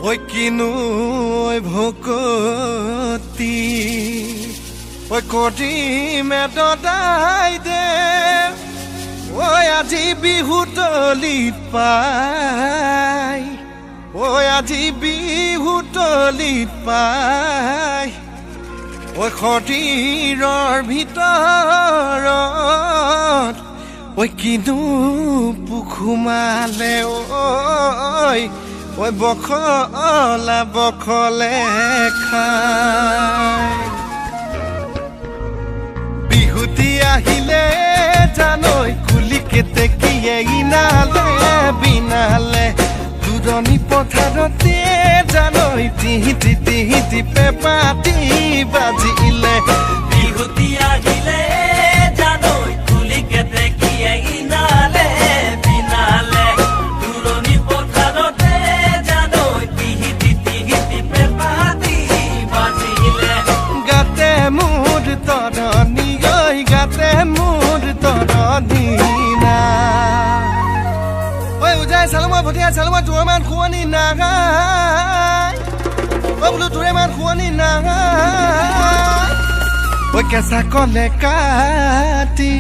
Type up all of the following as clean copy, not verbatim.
ঐ কিনো ভকতি ঐ কৰিমে দদাই দে ঐ আজি বিহুতলিত পাই ঐ আজি বিহুতলিত পাই ঐ শৰীৰৰ ভিতৰত ঐ কিনো পুখুমালে ঐ বখলা বখলে খাই বিহুতি আহিলে জানৈ কুলি কেতেকীয়ে ইনালে বিনালে দুৰণি পথাৰতে জানৈ তিহিতি তিহিতি পেপাতি বাজিলে বিহুতি আহিলে জানৈ কুলি কেতেকীয়ে ইনালে বিনালে দুৰণি পথাৰতে জানৈ তিহিতি তিহিতি পেপাতি বাজিলে গাতে মোৰ তৰণি গৈ গাতে মোৰ তৰণি না ঐ উজাই চালমা ভটিয়া চালমা তোৰমান খুৱনি নাগাই ঐ বোলো তোৰেমান খুৱনি নাগাই ঐ কেঁচা কলে কাটি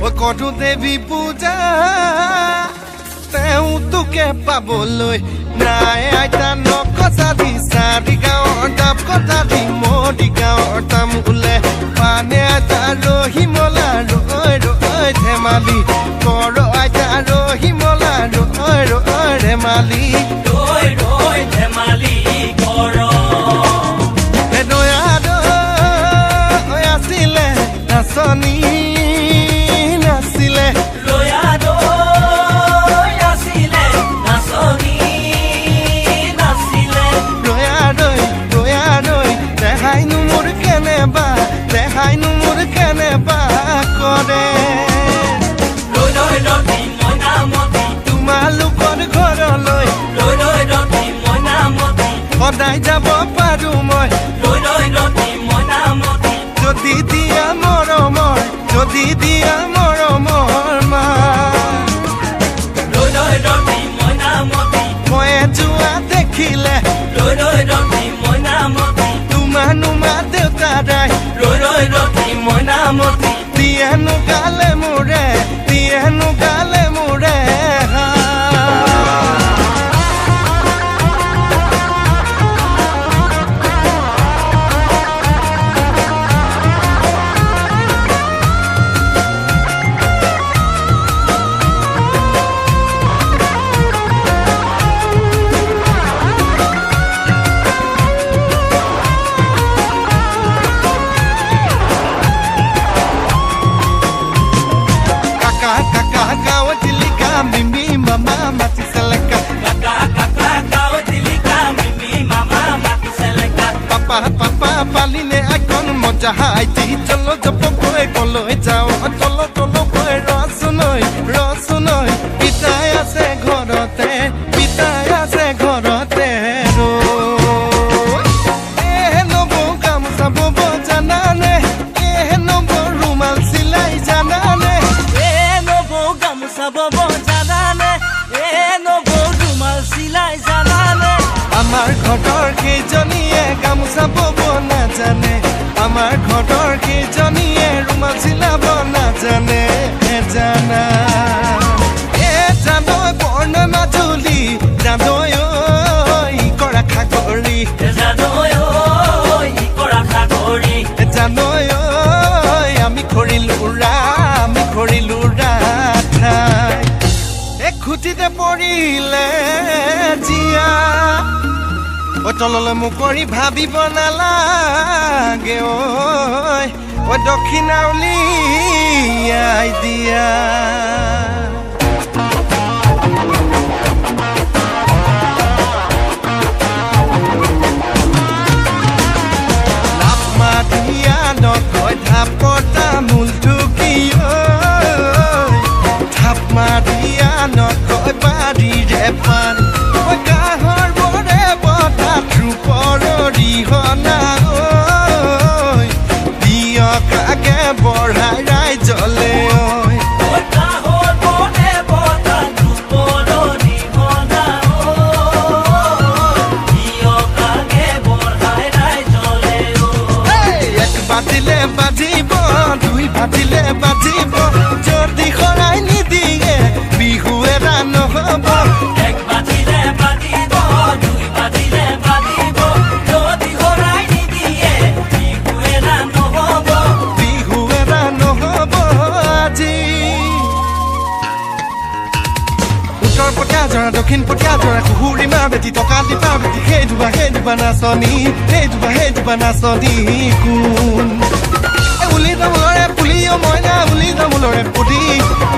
ঐ কটো দেৱী পূজা তেওঁ তোকে পাবলৈ নাই আইতা নকচা দি চাৰি গাঁৱৰ তাপ কটা দি মদি গাঁৱৰ তাম ওলে পানে আইতা ৰহিমলা ৰৈ ৰৈ ধেমালি কৰ আইতা ৰহিমলা ৰৈ ৰৈ ধেমালি ৰৈ ৰৈ ধেমালি কৰ আছিলে নাচনী নাছিলে দেখাইনো মোৰ কেনেবা কৰে তোমালোকৰ ঘৰলৈ সদায় যাব পাৰো মই যদি দিয়া মৰমৰ যদি দিয়া মৰমৰ মা মই যোৱা দেখিলে তোমানো মা দেউতাৰাই দিয়েনো গালে মোৰে দিয়েনো গালে মোৰে Papa paline akon moja haiti cholo jopo koi koloi jao tolo tolo koi rosunoi pitai ase ghorote ro no bo kam sabo bo janane no bo rumal silai janane no bo kam sabo bo janane no bo rumal silai janane আমাৰ ঘৰৰ কেইজনীয়ে গামোচা বব নাজানে আমাৰ ঘৰৰ কেইজনীয়ে ৰুমাল চিলাব নাজানে জানা জানৈ বৰ্ণ মাজুলী জানৈ কৰা খাগৰি জানৈ আমি খৰিলো ঠাই এক খুটিতে পৰিলে জিয়া তললৈ মুকৰি ভাবিব নালাগে ঐ দক্ষিণা উলিয়াই দিয়া লাভ মাতিয়া নকয় ঢাপতা মূলটো কি থাপ মাতিয়া নকয় বাৰীৰে পান কাহৰ বৰে বতাত ৰূপৰ ৰিহনা দিয় কাকে বঢ়াই ৰাইজলে পটিয়া জৰা দক্ষিণ পটিয়া জৰা কুহুৰি মা বেটি টকা দিবা বেটি সেই দুবা নাচনী সেই দুবা নাচনী কোন উলি তামোলৰে পুলিও মইনা উলি তামোলৰে পুলি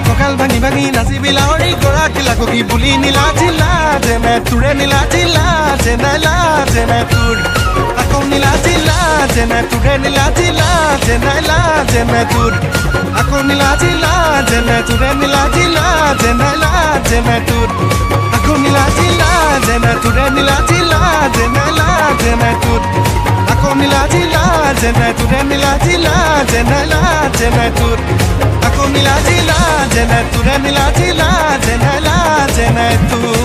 কঁকাল ভাঙি নাচিবি লাৱৰী গৰাকী লাগি বুলি নীলা জিলা যেনে তোৰে নীলা জিলা যেনে তোৰ আকৌ নীলা জিলা যেনে তোৰে নীলা জিলা যেনে তোৰ আকৌ নীলা জিলা যেনে তোৰে নীলা জিলা যেনে তোৰ আকৌ নীলা জিলা যেনে তোৰে নীলা জিলা যেনে তোৰ আকৌ নীলা জিলা যেনে তোৰে নীলা জিলা যেনে তোৰ আকৌ নীলা জিলা যেনে তোৰে নীলা জিলা যেনে তোৰ